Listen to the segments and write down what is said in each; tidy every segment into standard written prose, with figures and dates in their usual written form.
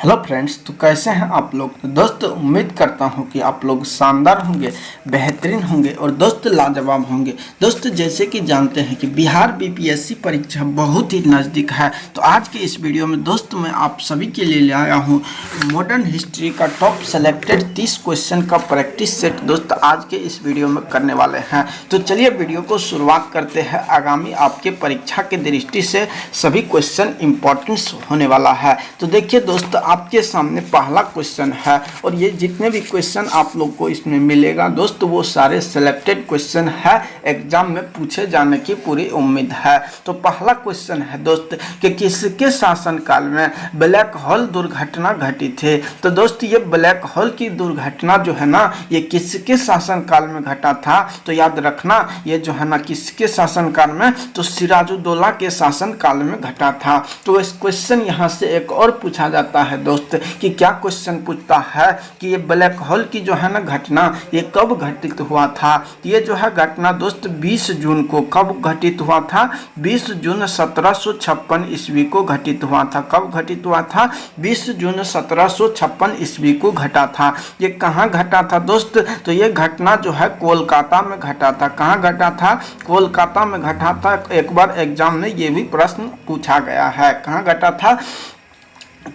Hello friends, तो कैसे हैं आप लोग। तो दोस्त उम्मीद करता हूं कि आप लोग शानदार होंगे, बेहतरीन होंगे और दोस्त लाजवाब होंगे। दोस्त जैसे कि जानते हैं कि बिहार बीपीएससी परीक्षा बहुत ही नज़दीक है, तो आज के इस वीडियो में दोस्त मैं आप सभी के लिए ले आया हूं मॉडर्न हिस्ट्री का टॉप सेलेक्टेड 30 क्वेश्चन का प्रैक्टिस सेट। दोस्त आज के इस वीडियो में करने वाले हैं, तो चलिए वीडियो को शुरुआत करते हैं। आगामी आपके परीक्षा के दृष्टि से सभी क्वेश्चन इंपॉर्टेंस होने वाला है। तो देखिए दोस्त, आपके सामने पहला क्वेश्चन है और ये जितने भी क्वेश्चन आप लोग को इसमें मिलेगा दोस्त, वो सारे सिलेक्टेड क्वेश्चन है, एग्जाम में पूछे जाने की पूरी उम्मीद है। तो पहला क्वेश्चन है दोस्त कि किसके शासनकाल में ब्लैक होल दुर्घटना घटी थी। तो दोस्त ये ब्लैक होल की दुर्घटना जो है ना, ये किसके शासनकाल में घटा था। तो याद रखना, ये जो है ना किसके शासनकाल में, तो सिराजुद्दौला के शासनकाल में घटा था। तो इस क्वेश्चन यहाँ से एक और पूछा जाता है दोस्त कि क्या क्वेश्चन पूछता है कि ये ब्लैक होल की जो है ना घटना, ये कब घटित हुआ था। ये जो है घटना दोस्त 20 जून को कब घटित हुआ था, 20 जून 1756 ईस्वी को घटित हुआ था। कब घटित हुआ था, 20 जून 1756 ईस्वी को घटा था। ये कहाँ घटा था दोस्त, तो ये घटना जो है कोलकाता में घटा था। कहाँ घटा था, कोलकाता में घटा था। एक बार एग्जाम में ये भी प्रश्न पूछा गया है, कहाँ घटा था,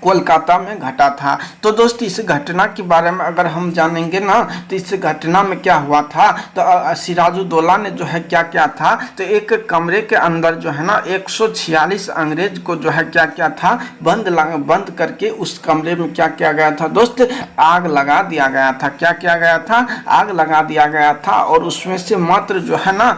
कोलकाता में घटा था। तो दोस्त इस घटना के बारे में अगर हम जानेंगे ना, तो इस घटना में क्या हुआ था, तो सिराजुद्दौला ने जो है क्या क्या था, तो एक कमरे के अंदर जो है ना 146 अंग्रेज को जो है क्या क्या था, बंद करके उस कमरे में क्या किया गया था दोस्त, आग लगा दिया गया था। क्या किया गया था, आग लगा दिया गया था। और उसमें से मात्र जो है ना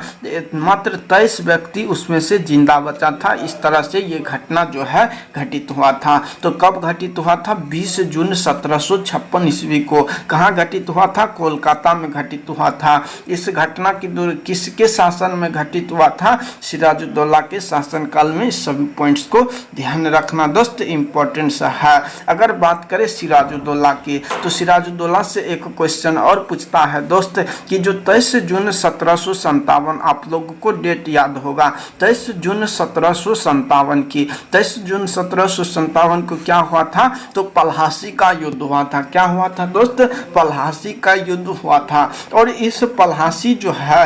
मात्र 23 व्यक्ति उसमें से जिंदा बचा था। इस तरह से ये घटना जो है घटित हुआ था। तो कब घटित हुआ था, 20 जून 1756 ईस्वी को। कहाँ घटित हुआ था, कोलकाता में घटित हुआ था। इस घटना की किसके शासन में घटित हुआ था, सिराजुद्दौला के शासनकाल में। इस सभी पॉइंट्स को ध्यान रखना दोस्त, इंपॉर्टेंस है। अगर बात करें सिराजुद्दौला की, तो सिराजुद्दौला से एक क्वेश्चन और पूछता है दोस्त कि जो 23 जून 1757, आप लोगों को डेट याद होगा, 23 जून 1757 की, 23 जून 1757 को क्या हुआ था, तो पलहासी का युद्ध हुआ था। क्या हुआ था दोस्त, पलहासी का युद्ध हुआ था। और इस पलहासी जो है,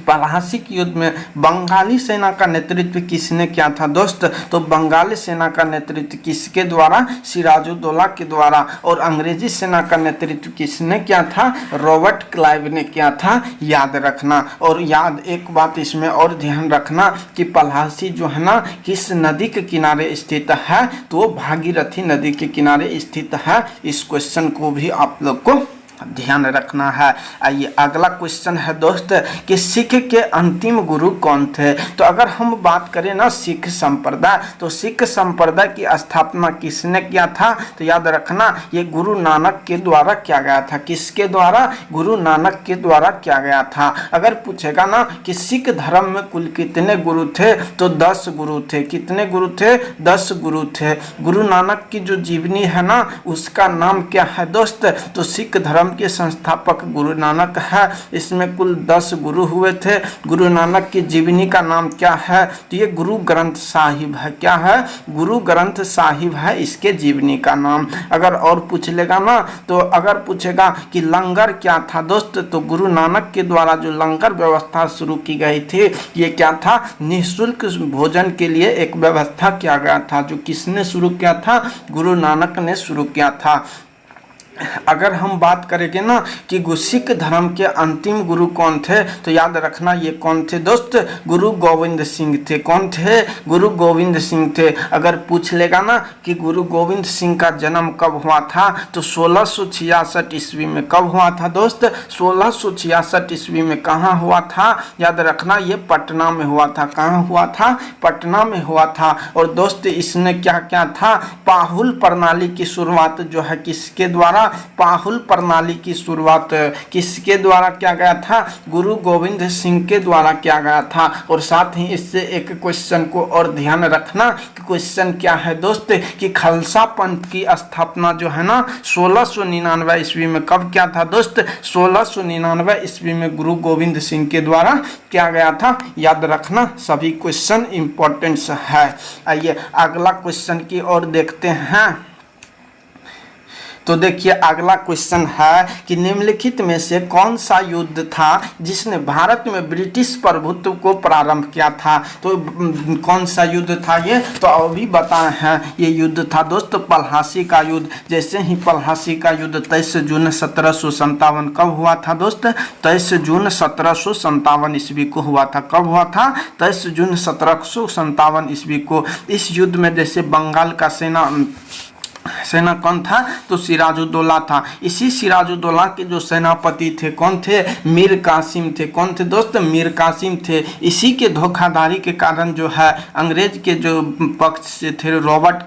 पलहासी के युद्ध में बंगाली सेना का नेतृत्व किसने किया था दोस्त, तो बंगाली सेना का नेतृत्व किसके द्वारा, सिराजुद्दौला के द्वारा। और अंग्रेजी सेना का नेतृत्व किसने किया था, रॉबर्ट क्लाइव ने किया था, याद रखना। और एक बात इसमें और ध्यान रखना कि पलहासी जो है ना किस नदी के किनारे स्थित है, तो वो भागीरथी नदी के किनारे स्थित है। इस क्वेश्चन को भी आप लोग को ध्यान रखना है। आइए अगला क्वेश्चन है दोस्त कि सिख के अंतिम गुरु कौन थे। तो अगर हम बात करें ना सिख संप्रदाय, तो सिख संप्रदाय की स्थापना किसने किया था, तो याद रखना ये गुरु नानक के द्वारा किया गया था। किसके द्वारा, गुरु नानक के द्वारा किया गया था। अगर पूछेगा ना कि सिख धर्म में कुल कितने गुरु थे, तो 10 गुरु थे। कितने गुरु थे, 10 गुरु थे। गुरु नानक की जो जीवनी है ना, उसका नाम क्या है दोस्त, तो सिख धर्म के संस्थापक गुरु नानक है। इसमें कुल 10 गुरु हुए थे। गुरु नानक की जीवनी का नाम क्या है, तो ये गुरु ग्रंथ साहिब है। क्या है, गुरु ग्रंथ साहिब है इसके जीवनी का नाम। अगर और पूछ लेगा ना, तो अगर पूछेगा कि लंगर क्या था दोस्त, तो गुरु नानक के द्वारा जो लंगर व्यवस्था शुरू की गई थी, ये क्या था, निःशुल्क भोजन के लिए एक व्यवस्था किया गया था। जो किसने शुरू किया था, गुरु नानक ने शुरू किया था। अगर हम बात करेंगे ना कि सिख धर्म के अंतिम गुरु कौन थे, तो याद रखना ये कौन थे दोस्त, गुरु गोविंद सिंह थे। कौन थे, गुरु गोविंद सिंह थे। अगर पूछ लेगा ना कि गुरु गोविंद सिंह का जन्म कब हुआ था, तो 1666 ईस्वी में। कब हुआ था दोस्त, 1666 ईस्वी में। कहाँ हुआ था, याद रखना ये पटना में हुआ था। कहाँ हुआ था, पटना में हुआ था। और दोस्त इसने क्या क्या था, पाहुल प्रणाली की शुरुआत जो है किसके द्वारा, पाहुल प्रणाली की शुरुआत किसके द्वारा किया गया था, गुरु गोविंद सिंह के द्वारा किया गया था। और साथ ही इससे एक क्वेश्चन को और ध्यान रखना कि क्वेश्चन क्या है दोस्त कि खालसा पंथ की स्थापना जो है ना 1699 ईस्वी में कब किया था दोस्त, 1699 ईस्वी में गुरु गोविंद सिंह के द्वारा किया गया था। याद रखना, सभी क्वेश्चन इंपॉर्टेंट है। आइए अगला क्वेश्चन की ओर देखते हैं। तो देखिए अगला क्वेश्चन है कि निम्नलिखित में से कौन सा युद्ध था जिसने भारत में ब्रिटिश प्रभुत्व को प्रारंभ किया था। तो कौन सा युद्ध था ये, तो अभी बताए हैं ये युद्ध था दोस्त पलहासी का युद्ध। जैसे ही पलहासी का युद्ध 23 जून 1757 कब हुआ था दोस्त, 23 जून 1757 ईस्वी को हुआ था। कब हुआ था, 23 जून 1757 ईस्वी को। इस युद्ध में जैसे बंगाल का सेना कौन था, तो सिराजुद्दौला था। इसी सिराजुद्दौला के जो सेनापति थे कौन थे, मीर कासिम थे। कौन थे दोस्त, मीर कासिम थे। इसी के धोखाधड़ी के कारण जो है अंग्रेज के जो पक्ष से थे रॉबर्ट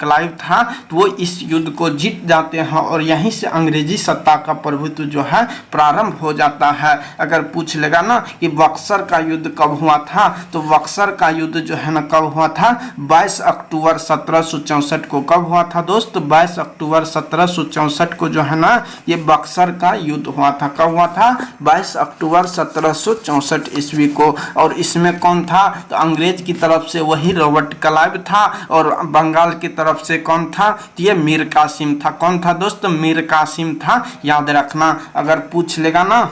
क्लाइव था, तो वो इस युद्ध को जीत जाते हैं और यहीं से अंग्रेजी सत्ता का प्रभुत्व जो है प्रारंभ हो जाता है। अगर पूछ लेगा ना कि बक्सर का युद्ध कब हुआ था, तो बक्सर का युद्ध जो है ना कब हुआ था, 22 अक्टूबर 1764 को। कब हुआ था दोस्त, 22 अक्टूबर 1764 को जो है ना ये बक्सर का युद्ध हुआ था। कब हुआ था, 22 अक्टूबर 1764 ईस्वी को। और इसमें कौन था, तो अंग्रेज की तरफ से वही रॉबर्ट क्लाइव था और बंगाल की तरफ से कौन था, तो ये मीर कासिम था। कौन था दोस्त, मीर कासिम था, याद रखना। अगर पूछ लेगा ना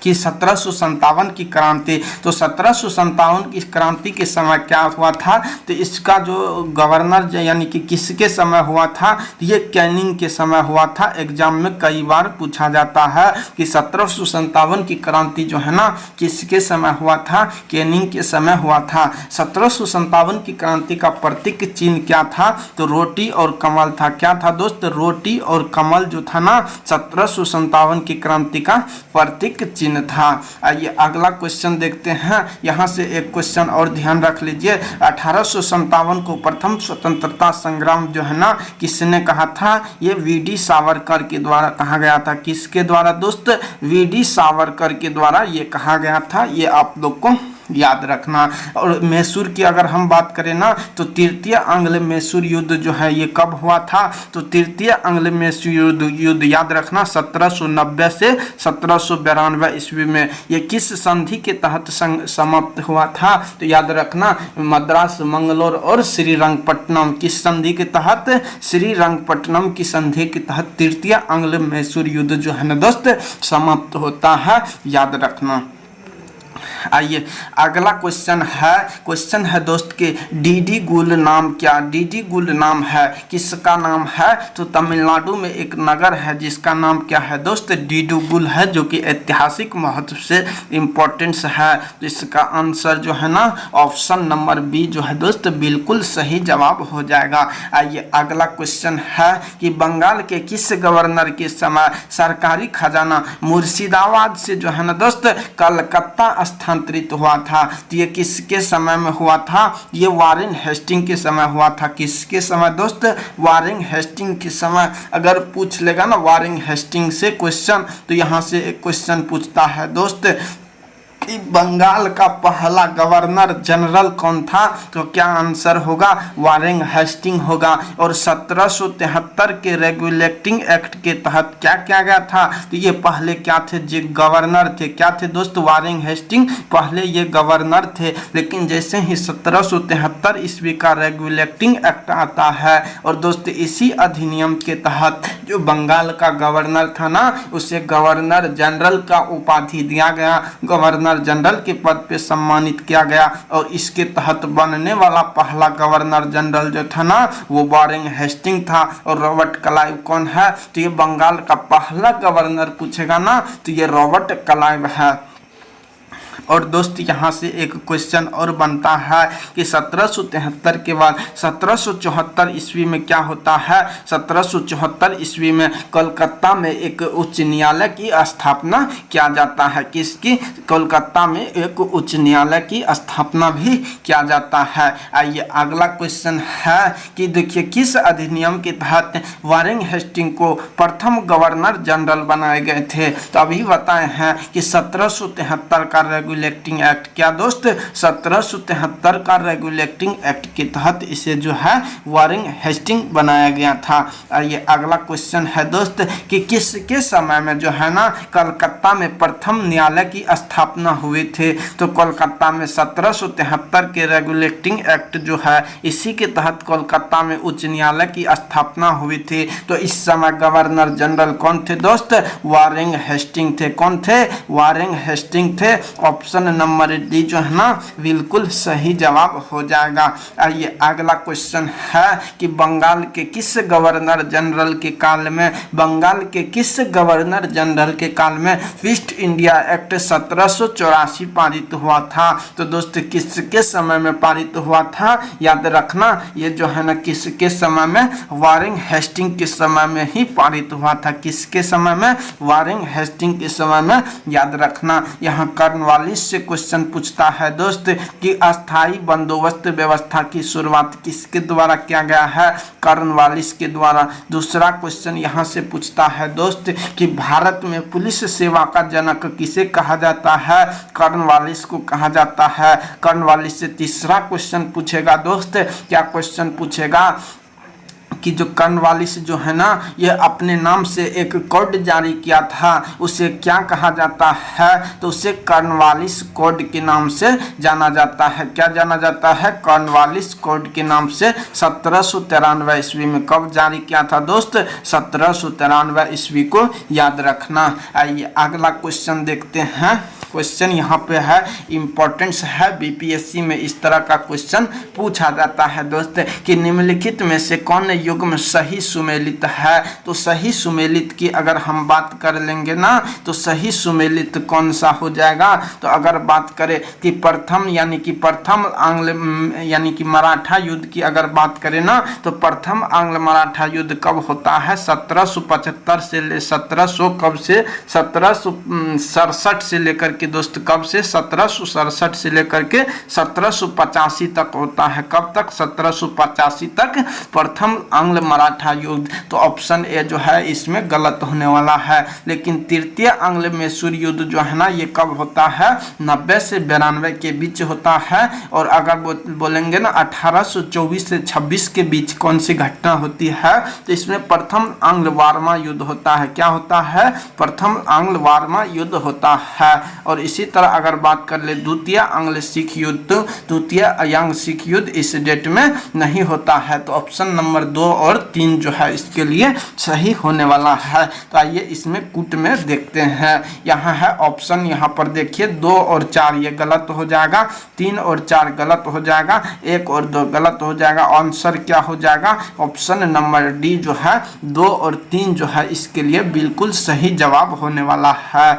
कि 1757 की क्रांति, तो 1757 की क्रांति के समय क्या हुआ था, तो इसका जो गवर्नर यानी कि किसके समय हुआ था, तो ये कैनिंग के समय हुआ था। एग्जाम में कई बार पूछा जाता है कि 1757 की क्रांति जो है ना किसके समय हुआ था, कैनिंग के समय हुआ था। 1757 की क्रांति का प्रतीक चिन्ह क्या था, तो रोटी और कमल था। क्या था दोस्त, रोटी और कमल जो था ना 1757 की क्रांति का प्रतीक चिन्ह था। आइए अगला क्वेश्चन देखते हैं। यहाँ से एक क्वेश्चन और ध्यान रख लीजिए। 1857 को प्रथम स्वतंत्रता संग्राम जो है ना किसने कहा था, ये वी.डी. सावरकर के द्वारा कहा गया था। किसके द्वारा दोस्त, वी.डी. सावरकर के द्वारा ये कहा गया था। ये आप लोग को याद रखना। और मैसूर की अगर हम बात करें ना, तो तृतीय आंग्ल मैसूर युद्ध जो है ये कब हुआ था, तो तृतीय आंग्ल मैसूर युद्ध याद रखना 1790 से 1792 ईस्वी में। ये किस संधि के तहत समाप्त हुआ था, तो याद रखना मद्रास, मंगलोर और श्रीरंगपट्टनम। किस संधि के तहत, श्रीरंगपट्टनम की संधि के तहत तृतीय आंग्ल मैसूर युद्ध जो है ना दोस्त समाप्त होता है, याद रखना। आइए अगला क्वेश्चन है दोस्त के डीडी गुल नाम क्या, डीडी गुल नाम है किसका नाम है, तो तमिलनाडु में एक नगर है जिसका नाम क्या है दोस्त, डीडीगुल है, जो कि ऐतिहासिक महत्व से इम्पोर्टेंस है। तो इसका आंसर जो है ना ऑप्शन नंबर बी जो है दोस्त बिल्कुल सही जवाब हो जाएगा। आइए अगला क्वेश्चन है कि बंगाल के किस गवर्नर के समय सरकारी खजाना मुर्शिदाबाद से जो है ना दोस्त कलकत्ता स्थानांतरित हुआ था, तो ये किसके समय में हुआ था, ये वारेन हेस्टिंग के समय हुआ था। किसके समय दोस्त, वारेन हेस्टिंग के समय। अगर पूछ लेगा ना वारेन हेस्टिंग से क्वेश्चन, तो यहाँ से एक क्वेश्चन पूछता है दोस्त कि बंगाल का पहला गवर्नर जनरल कौन था, तो क्या आंसर होगा वारेन हेस्टिंग होगा। और 1773 के रेगुलेटिंग एक्ट के तहत क्या किया गया था, तो ये पहले क्या थे, जो गवर्नर थे, क्या थे दोस्त, वारेन हेस्टिंग पहले ये गवर्नर थे। लेकिन जैसे ही 1773 ईस्वी का रेगुलेटिंग एक्ट आता है और दोस्त इसी अधिनियम के तहत जो बंगाल का गवर्नर था ना उसे गवर्नर जनरल का उपाधि दिया गया, गवर्नर जनरल के पद पे सम्मानित किया गया। और इसके तहत बनने वाला पहला गवर्नर जनरल जो था ना वो वारेन हेस्टिंग था। और रॉबर्ट क्लाइव कौन है, तो ये बंगाल का पहला गवर्नर पूछेगा ना तो ये रॉबर्ट क्लाइव है। और दोस्त यहाँ से एक क्वेश्चन और बनता है कि 1773 के बाद 1774 ईस्वी में क्या होता है। 1774 ईस्वी में कोलकाता में एक उच्च न्यायालय की स्थापना किया जाता है। किसकी, कोलकाता में एक उच्च न्यायालय की स्थापना भी किया जाता है। आइए अगला क्वेश्चन है कि देखिए किस अधिनियम के तहत वारेन हेस्टिंग को प्रथम गवर्नर जनरल बनाए गए थे। तो अभी बताए हैं कि 1773 का रेगुलेटिंग एक्ट, क्या दोस्त 1773 का रेगुलेटिंग एक्ट के तहत इसे जो है वारेन हेस्टिंग बनाया गया था। ये अगला क्वेश्चन है दोस्त कि किसके समय में जो है ना कलकत्ता में प्रथम न्यायालय की स्थापना हुई थी। तो कोलकाता में 1773 के रेगुलेटिंग एक्ट जो है इसी के तहत कोलकाता में उच्च न्यायालय की स्थापना हुई थी। तो इस समय गवर्नर जनरल कौन थे दोस्त? वारेन हेस्टिंग थे। कौन थे? वारेन हेस्टिंग थे। ऑप्शन नंबर डी जो है ना बिल्कुल सही जवाब हो जाएगा। आइए अगला क्वेश्चन है कि बंगाल के किस गवर्नर जनरल के काल में, बंगाल के किस गवर्नर जनरल के काल में ईस्ट इंडिया एक्ट 1784 पारित हुआ था। तो दोस्त किसके समय में पारित हुआ था? याद रखना ये जो है ना किसके समय में, वारेन हेस्टिंग के समय में ही पारित हुआ था। किसके समय में? वारेन हेस्टिंग के समय में। याद रखना यहाँ कॉर्नवालिस से क्वेश्चन पूछता है दोस्त कि अस्थाई बंदोबस्त व्यवस्था की शुरुआत किसके द्वारा किया गया है? कॉर्नवालिस के द्वारा। दूसरा क्वेश्चन यहाँ से पूछता है दोस्त कि भारत में पुलिस सेवा का जनक किसे कहा जाता है? कॉर्नवालिस को कहा जाता है। कॉर्नवालिस से तीसरा क्वेश्चन पूछेगा दोस्त, क्या क्वेश्चन पूछेगा कि जो कॉर्नवालिस जो है ना ये अपने नाम से एक कोड जारी किया था, उसे क्या कहा जाता है? तो उसे कॉर्नवालिस कोड के नाम से जाना जाता है। क्या जाना जाता है? कॉर्नवालिस कोड के नाम से। 1793 ईस्वी में कब जारी किया था दोस्त? 1793 ईस्वी को याद रखना। आइए अगला क्वेश्चन देखते हैं। क्वेश्चन यहाँ पे है, इम्पोर्टेंस है, बीपीएससी में इस तरह का क्वेश्चन पूछा जाता है दोस्त कि निम्नलिखित में से कौन युग्म सही सुमेलित है? तो सही सुमेलित की अगर हम बात कर लेंगे ना तो सही सुमेलित कौन सा हो जाएगा? तो अगर बात करें कि प्रथम यानी कि प्रथम आंग्ल यानी कि मराठा युद्ध की अगर बात करें ना तो प्रथम आंग्ल मराठा युद्ध कब होता है? 1775 से 1700 कब से 1767 से लेकर के दोस्त कब से 1767 से लेकर के 1785 तक होता है। कब तक? 1785 तक प्रथम आंग्ल मराठा युद्ध। तो ऑप्शन ए जो है इसमें गलत होने वाला है। लेकिन तृतीय आंग्ल मैसूर युद्ध जो है ना ये कब होता है? 90 से 92 के बीच होता है। और अगर बोलेंगे ना 1824 से 26 के बीच कौन सी घटना होती है? तो इसमें प्रथम आंग्ल वार्मा युद्ध होता है। क्या होता है? प्रथम आंग्ल वार्मा युद्ध होता है। और इसी तरह अगर बात कर ले द्वितीय आंग्ल सिख युद्ध, द्वितीय यांग सिख युद्ध इस डेट में नहीं होता है। तो ऑप्शन नंबर 2 और 3 जो है इसके लिए सही होने वाला है। तो आइए इसमें कूट में देखते हैं। यहाँ है ऑप्शन, यहाँ पर देखिए 2 और 4 ये गलत हो जाएगा, 3 और 4 गलत हो जाएगा, 1 और 2 गलत हो जाएगा। आंसर क्या हो जाएगा? ऑप्शन नंबर डी जो है 2 और 3 जो है इसके लिए बिल्कुल सही जवाब होने वाला है।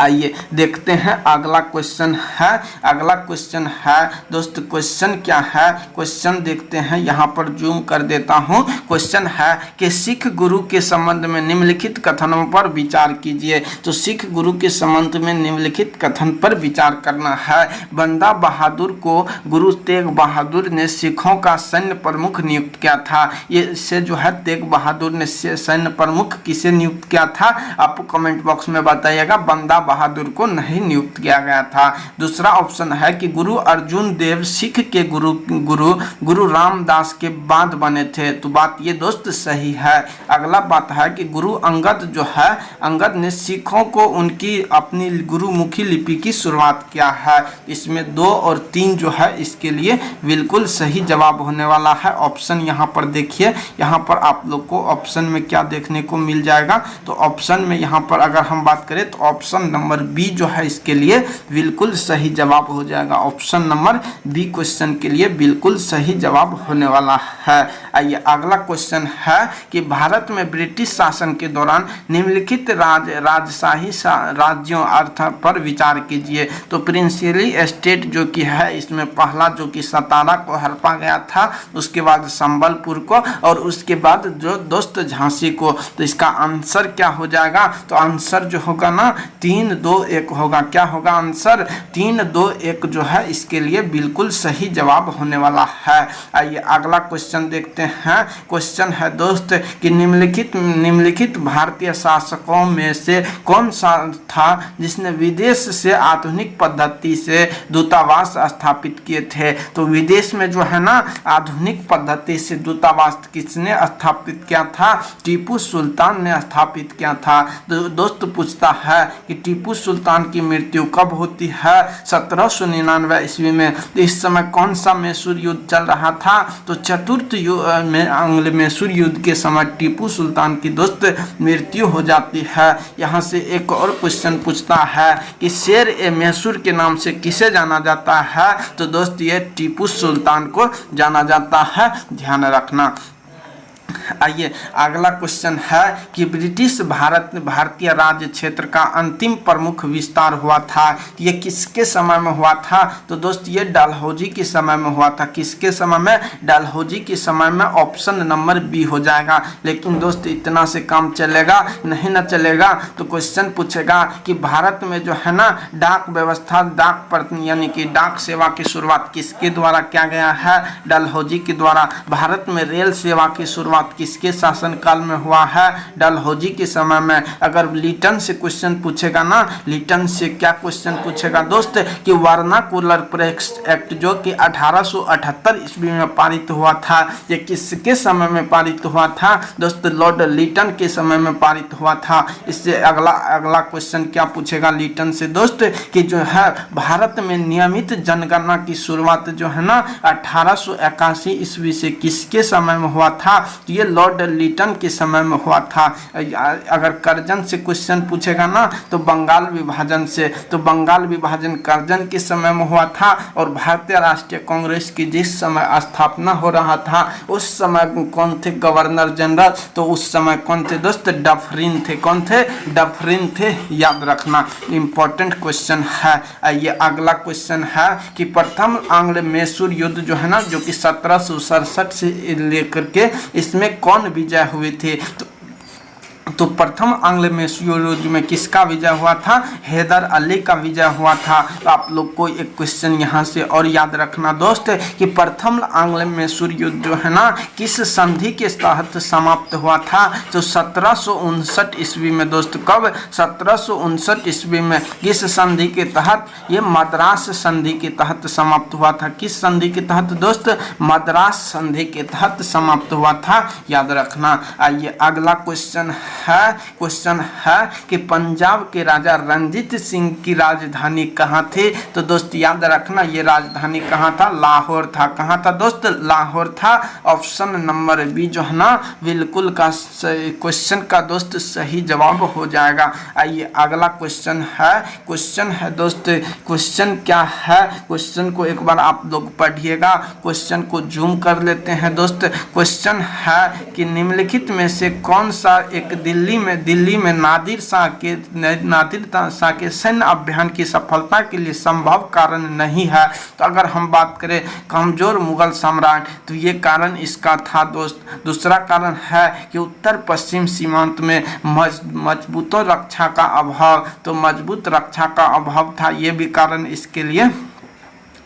आइए देखते हैं अगला क्वेश्चन है। अगला क्वेश्चन है दोस्त, क्वेश्चन क्या है? क्वेश्चन देखते हैं, यहाँ पर जूम कर देता हूँ। क्वेश्चन है कि सिख गुरु के संबंध में निम्नलिखित कथनों पर विचार कीजिए। तो सिख गुरु के संबंध में निम्नलिखित कथन पर विचार करना है। बंदा बहादुर को गुरु तेग बहादुर ने सिखों का सैन्य प्रमुख नियुक्त किया था। ये इससे जो है तेग बहादुर ने सैन्य प्रमुख किसे नियुक्त किया था? आप कमेंट बॉक्स में बताइएगा। बंदा बहादुर को नहीं नियुक्त किया गया था। दूसरा ऑप्शन है कि गुरु अर्जुन देव सिख के गुरु रामदास के बाद बने थे। तो बात ये दोस्त सही है। अगला बात है कि गुरु अंगद जो है, अंगद ने सिखों को उनकी अपनी गुरुमुखी लिपि की शुरुआत किया है। इसमें 2 और 3 जो है इसके लिए बिल्कुल सही जवाब होने वाला है। ऑप्शन यहाँ पर देखिए, यहाँ पर आप लोग को ऑप्शन में क्या देखने को मिल जाएगा? तो ऑप्शन में यहाँ पर अगर हम बात करें तो ऑप्शन नंबर बी जो है इसके लिए बिल्कुल सही जवाब हो जाएगा। ऑप्शन नंबर बी क्वेश्चन के लिए बिल्कुल सही जवाब होने वाला है। आइए अगला क्वेश्चन है कि भारत में ब्रिटिश शासन के दौरान निम्नलिखित राजशाही राज्यों अर्थ पर विचार कीजिए। तो प्रिंसिली स्टेट जो कि है इसमें पहला जो कि सतारा को हड़पा गया था, उसके बाद संबलपुर को और उसके बाद जो दोस्त झांसी को। तो इसका आंसर क्या हो जाएगा? तो आंसर जो होगा ना 3 3-2-1 होगा। क्या होगा आंसर? 3-2-1 जो है इसके लिए बिल्कुल सही जवाब होने वाला है। आइए अगला क्वेश्चन देखते हैं। क्वेश्चन है दोस्त कि निम्नलिखित भारतीय शासकों में से कौन सा था जिसने विदेश से आधुनिक पद्धति से दूतावास स्थापित किए थे? तो विदेश में जो है ना आधुनिक पद्धति से दूतावास किसने स्थापित किया था? टीपू सुल्तान ने स्थापित किया था। दोस्त पूछता है कि टीपू सुल्तान की मृत्यु कब होती है? 1799 ईस्वी में। तो इस समय कौन सा मैसूर युद्ध चल रहा था? तो चतुर्थ आंग्ल मैसूर युद्ध के समय टीपू सुल्तान की दोस्त मृत्यु हो जाती है। यहाँ से एक और क्वेश्चन पूछता है कि शेर ए मैसूर के नाम से किसे जाना जाता है? तो दोस्त ये टीपू सुल्तान को जाना जाता है, ध्यान रखना। आइए अगला क्वेश्चन है कि ब्रिटिश भारतीय राज्य क्षेत्र का अंतिम प्रमुख विस्तार हुआ था, ये किसके समय में हुआ था? तो दोस्त ये डलहौजी के समय में हुआ था। किसके समय में? डलहौजी के समय में। ऑप्शन नंबर बी हो जाएगा। लेकिन दोस्त इतना से काम चलेगा नहीं ना चलेगा, तो क्वेश्चन पूछेगा कि भारत में जो है ना डाक व्यवस्था यानी कि डाक सेवा की शुरुआत किसके द्वारा किया गया है? डलहौजी के द्वारा। भारत में रेल सेवा की शुरुआत किसके शासनकाल में हुआ है? डलहौजी के समय में। अगर लिटन से क्वेश्चन पूछेगा ना, लिटन से क्या क्वेश्चन पूछेगा दोस्त कि वर्नाकुलर प्रेस एक्ट जो कि 1878 ईस्वी में पारित हुआ था, ये किसके समय में पारित हुआ था? दोस्त लॉर्ड लिटन के समय में पारित हुआ था। इससे अगला क्वेश्चन क्या पूछेगा लिटन से दोस्त कि जो है भारत में नियमित जनगणना की शुरुआत जो है ना 1881 ईस्वी से किसके समय में हुआ था? ये लॉर्ड लिटन के समय में हुआ था। अगर कर्जन से क्वेश्चन पूछेगा ना तो बंगाल विभाजन से, तो बंगाल विभाजन कर्जन के समय में हुआ था। और भारतीय राष्ट्रीय कांग्रेस की जिस समय स्थापना हो रहा था उस समय कौन थे गवर्नर जनरल? तो उस समय कौन थे दोस्त? डफरिन थे। कौन थे? डफरिन थे, याद रखना, इंपॉर्टेंट क्वेश्चन है। ये अगला क्वेश्चन है कि प्रथम आंग्ल मैसूर युद्ध जो है ना जो कि 1767 से लेकर के इसमें कौन विजय हुए थे? तो प्रथम आंग्ल मैसूर युद्ध में किसका विजय हुआ था? हैदर अली का विजय हुआ था। तो आप लोग को एक क्वेश्चन यहाँ से और याद रखना दोस्त कि प्रथम आंग्ल मैसूर युद्ध जो है ना किस संधि के तहत समाप्त हुआ था? तो 1759 ईस्वी में दोस्त। कब? 1759 ईस्वी में। किस संधि के तहत? ये मद्रास संधि के तहत समाप्त हुआ था। किस संधि के तहत दोस्त? मद्रास संधि के तहत समाप्त हुआ था, याद रखना। आइए अगला क्वेश्चन है कि पंजाब के राजा रंजीत सिंह की राजधानी कहाँ थी? तो दोस्त याद रखना ये राजधानी कहाँ था? लाहौर था। कहाँ था दोस्त? लाहौर था। ऑप्शन नंबर बी जो है ना बिल्कुल का क्वेश्चन का दोस्त सही जवाब हो जाएगा। आइए अगला क्वेश्चन है दोस्त। क्वेश्चन क्या है? क्वेश्चन को एक बार आप लोग पढ़िएगा। क्वेश्चन को जूम कर लेते हैं दोस्त। क्वेश्चन है कि निम्नलिखित में से कौन सा एक दिल्ली में नादिर शाह के सैन्य अभियान की सफलता के लिए संभव कारण नहीं है? तो अगर हम बात करें कमजोर मुगल सम्राट, तो ये कारण इसका था दोस्त। दूसरा कारण है कि उत्तर पश्चिम सीमांत में मजबूत रक्षा का अभाव, तो मजबूत रक्षा का अभाव था, ये भी कारण इसके लिए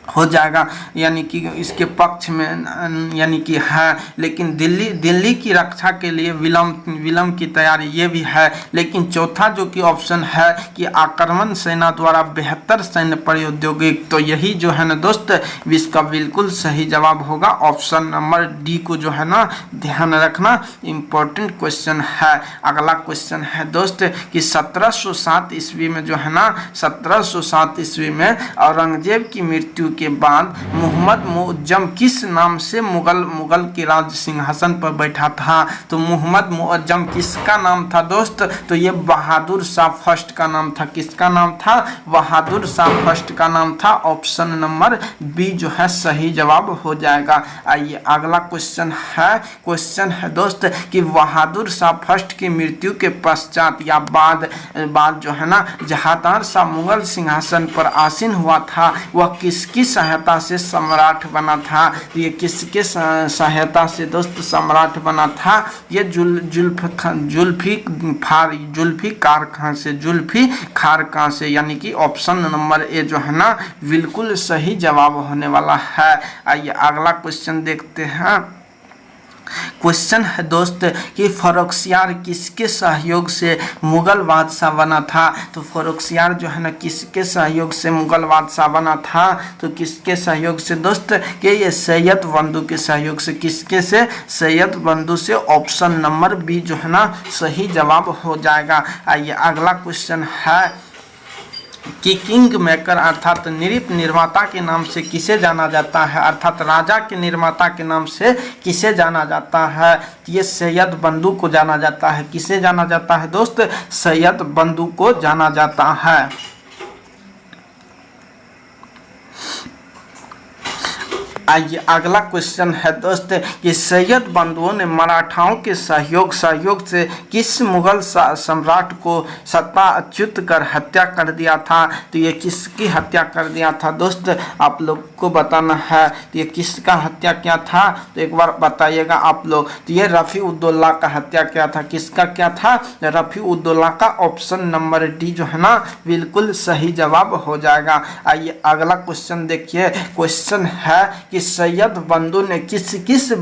हो जाएगा, यानी कि इसके पक्ष में यानी कि है। लेकिन दिल्ली की रक्षा के लिए विलंब की तैयारी ये भी है। लेकिन चौथा जो कि ऑप्शन है कि आक्रमण सेना द्वारा बेहतर सैन्य प्रौद्योगिकी, तो यही जो है ना दोस्त इसका बिल्कुल सही जवाब होगा। ऑप्शन नंबर डी को जो है ना ध्यान रखना, इम्पोर्टेंट क्वेश्चन है। अगला क्वेश्चन है दोस्त कि 1707 ईस्वी में जो है ना 1707 ईस्वी में औरंगजेब की मृत्यु के बाद मोहम्मद मुअज्जम किस नाम से मुगल के राज सिंहासन पर बैठा था? तो मोहम्मद मुअज्जम किसका नाम था दोस्त? तो ये बहादुर शाह फर्स्ट का नाम था। किसका नाम था? बहादुर शाह फर्स्ट का नाम था। ऑप्शन नंबर बी जो है सही जवाब हो जाएगा। आइए अगला क्वेश्चन है दोस्त कि बहादुर शाह फर्स्ट की मृत्यु के पश्चात या बाद जो है ना जहांगीर शाह मुगल सिंहासन पर आसीन हुआ था, वह किस सहायता से सम्राट बना था? ये किसके सहायता से दोस्त सम्राट बना था? ये जुल्फिकार खान से, जुल्फिकार खान से, यानी कि ऑप्शन नंबर ए जो है ना बिल्कुल सही जवाब होने वाला है। आइए अगला क्वेश्चन देखते हैं। क्वेश्चन है दोस्त कि फर्रुखसियार किसके सहयोग से मुगल बादशाह बना था? तो फर्रुखसियार जो है ना किसके सहयोग से मुगल बादशाह बना था? तो किसके सहयोग से दोस्त? कि ये सैयद बंधु के सहयोग से। किसके से? सैयद बंधु से। ऑप्शन नंबर बी जो है ना सही जवाब हो जाएगा। आइए अगला क्वेश्चन है कि किंग मेकर अर्थात नृत्य निर्माता के नाम से किसे जाना जाता है? अर्थात राजा के निर्माता के नाम से किसे जाना जाता है? ये सैयद बंधु को जाना जाता है। किसे जाना जाता है दोस्त? सैयद बंधु को जाना जाता है। आइए अगला क्वेश्चन है दोस्त कि सैयद बंधुओं ने मराठाओं के सहयोग से किस मुगल सम्राट को सत्ताच्युत कर हत्या कर दिया था? तो ये किसकी हत्या कर दिया था दोस्त? आप लोग को बताना है। तो ये किसका हत्या किया था? तो एक बार बताइएगा आप लोग। तो ये रफ़ी-उद-दौला का हत्या किया था। किसका क्या था? रफ़ी-उद-दौला का। ऑप्शन नंबर डी जो है ना बिल्कुल सही जवाब हो जाएगा। आइए अगला क्वेश्चन देखिए। क्वेश्चन है कि सैयद बंधु ने किस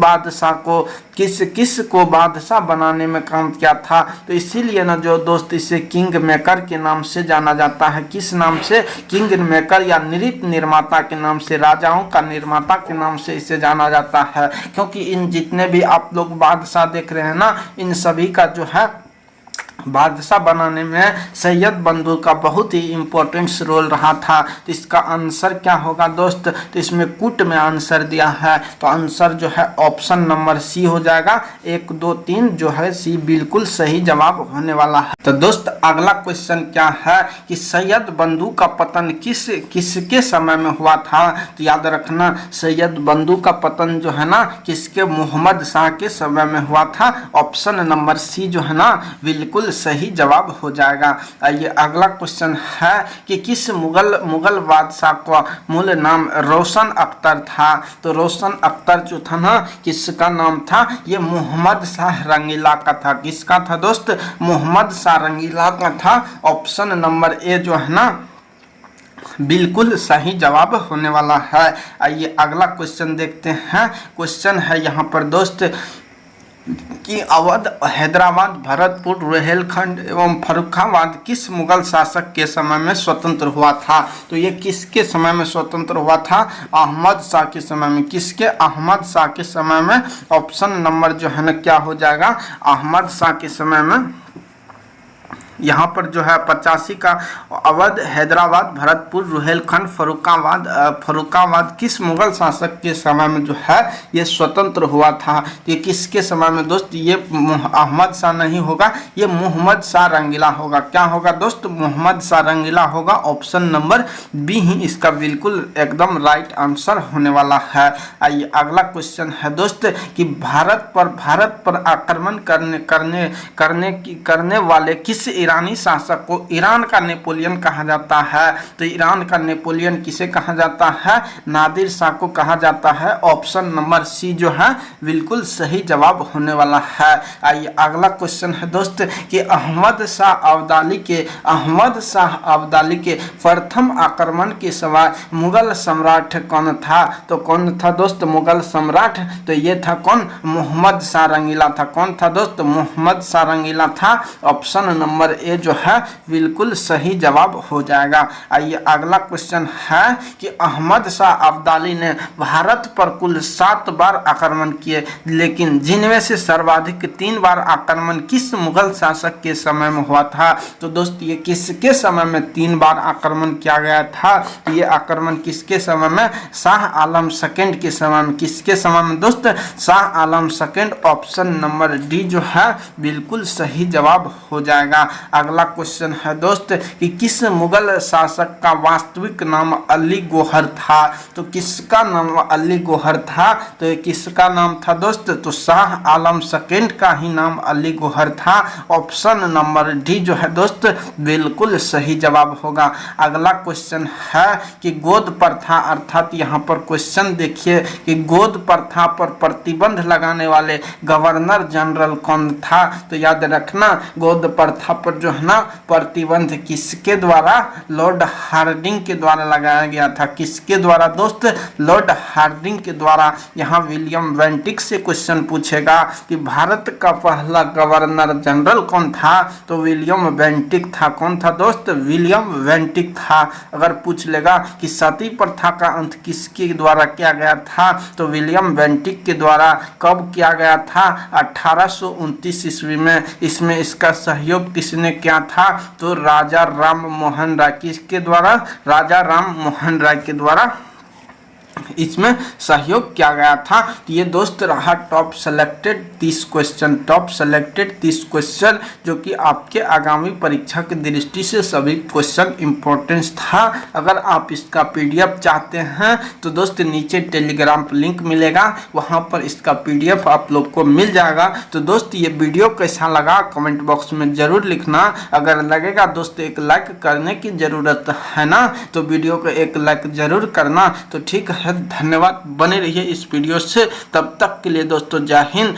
को बादशाह बनाने में काम किया था? तो इसीलिए ना जो दोस्त इसे किंग मेकर के नाम से जाना जाता है। किस नाम से? किंग मेकर या नृत्य निर्माता के नाम से, राजाओं का निर्माता के नाम से इसे जाना जाता है। क्योंकि इन जितने भी आप लोग बादशाह देख रहे हैं ना, इन सभी का जो है बादशाह बनाने में सैयद बंधु का बहुत ही इम्पोर्टेंट रोल रहा था। तो इसका आंसर क्या होगा दोस्त? तो इसमें कुट में आंसर दिया है, तो आंसर जो है ऑप्शन नंबर सी हो जाएगा। 1 2 3 जो है सी बिल्कुल सही जवाब होने वाला है। तो दोस्त अगला क्वेश्चन क्या है कि सैयद बंधु का पतन किसके समय में हुआ था? तो याद रखना सैयद बंधु का पतन जो है ना किसके? मोहम्मद शाह के समय में हुआ था। ऑप्शन नंबर सी जो है ना बिल्कुल सही जवाब हो जाएगा। आइए अगला क्वेश्चन है कि किस मुगल बादशाह का मूल नाम रोशन अख्तर था? तो रोशन अख्तर जो था ना किसका नाम था? ये मोहम्मद शाह रंगीला का था। किसका था दोस्त? मोहम्मद शाह रंगीला का था। ऑप्शन नंबर ए जो है ना बिल्कुल सही जवाब होने वाला है। आइए अगला क्वेश्चन देखते हैं। क्वेश्चन है यहाँ पर दोस्त कि अवध, हैदराबाद, भरतपुर, रुहेलखंड एवं फर्रुखाबाद किस मुगल शासक के समय में स्वतंत्र हुआ था? तो ये किसके समय में स्वतंत्र हुआ था? अहमद शाह के समय में। किसके? अहमद शाह के समय में। ऑप्शन नंबर जो है ना क्या हो जाएगा? अहमद शाह के समय में। यहाँ पर जो है 85 का अवध, हैदराबाद, भरतपुर, रुहेलखंड, फर्रुखाबाद किस मुगल शासक के समय में जो है ये स्वतंत्र हुआ था? ये किसके समय में दोस्त? ये अहमद शाह नहीं होगा, ये मोहम्मद शाह रंगीला होगा। क्या होगा दोस्त? मोहम्मद शाह रंगीला होगा। ऑप्शन नंबर बी ही इसका बिल्कुल एकदम राइट आंसर होने वाला है। आइए अगला क्वेश्चन है दोस्त कि भारत पर आक्रमण करने वाले किस ईरानी शासक को ईरान का नेपोलियन कहा जाता है? तो ईरान का नेपोलियन किसे कहा जाता है? नादिर शाह को कहा जाता है। ऑप्शन नंबर सी जो है बिल्कुल सही जवाब होने वाला है। आइए अगला क्वेश्चन है दोस्त कि अहमद शाह अब्दाली के प्रथम आक्रमण के समय मुगल सम्राट कौन था? तो कौन था दोस्त मुगल सम्राट? तो ये था कौन? मोहम्मद शाह रंगीला था। कौन था दोस्त? मोहम्मद शाह रंगीला था। ऑप्शन नंबर ए जो है बिल्कुल सही जवाब हो जाएगा। आइए अगला क्वेश्चन है कि अहमद शाह अब्दाली ने भारत पर कुल 7 बार आक्रमण किए, लेकिन जिनमें से सर्वाधिक 3 बार आक्रमण किस मुगल शासक के समय में हुआ था? तो दोस्त ये किसके समय में 3 बार आक्रमण किया गया था? ये आक्रमण किसके समय में? शाह आलम सेकंड के समय में। किसके समय में दोस्त? Shah Alam second. Option number D जो है बिल्कुल सही जवाब हो जाएगा। अगला क्वेश्चन है दोस्त कि किस मुगल शासक का वास्तविक नाम अली गौहर था। तो किसका नाम अली गौहर था, तो ये किसका नाम था दोस्त, तो शाह आलम सेकंड का ही नाम अली गौहर था। ऑप्शन नंबर डी जो है दोस्त बिल्कुल सही जवाब होगा। अगला क्वेश्चन है कि गोद प्रथा, अर्थात यहाँ पर क्वेश्चन देखिए कि गोद प्रथा पर प्रतिबंध लगाने वाले गवर्नर जनरल कौन था। तो याद रखना गोद प्रथा पर जो है ना प्रतिबंध किसके द्वारा, लॉर्ड हार्डिंग के द्वारा लगाया गया था। किसके द्वारा दोस्त, लॉर्ड हार्डिंग के द्वारा। यहाँ विलियम वेंटिक से क्वेश्चन पूछेगा कि भारत का पहला गवर्नर जनरल कौन था, तो विलियम वेंटिक था। कौन था दोस्त, विलियम वेंटिक था। अगर पूछ लेगा कि सती प्रथा का अंत किसके द्वारा किया गया था, तो विलियम वेंटिक के द्वारा। कब किया गया था, 1829 ईस्वी में। इसमें इसका सहयोग किसने किया था, तो राजा राम मोहन राय। किसके द्वारा, राजा राम मोहन राय के द्वारा इसमें सहयोग किया गया था। तो ये दोस्त रहा top selected 30 question, top selected 30 question जो कि आपके आगामी परीक्षा की दृष्टि से सभी क्वेश्चन इंपॉर्टेंस था। अगर आप इसका पीडीएफ चाहते हैं तो दोस्त नीचे टेलीग्राम पर लिंक मिलेगा, वहां पर इसका पीडीएफ आप लोग को मिल जाएगा। तो दोस्त ये वीडियो कैसा लगा कमेंट बॉक्स में जरूर लिखना। अगर लगेगा दोस्त एक लाइक करने की जरूरत है ना, तो वीडियो को एक लाइक जरूर करना। तो ठीक है, धन्यवाद, बने रहिए इस वीडियो से। तब तक के लिए दोस्तों जय हिंद।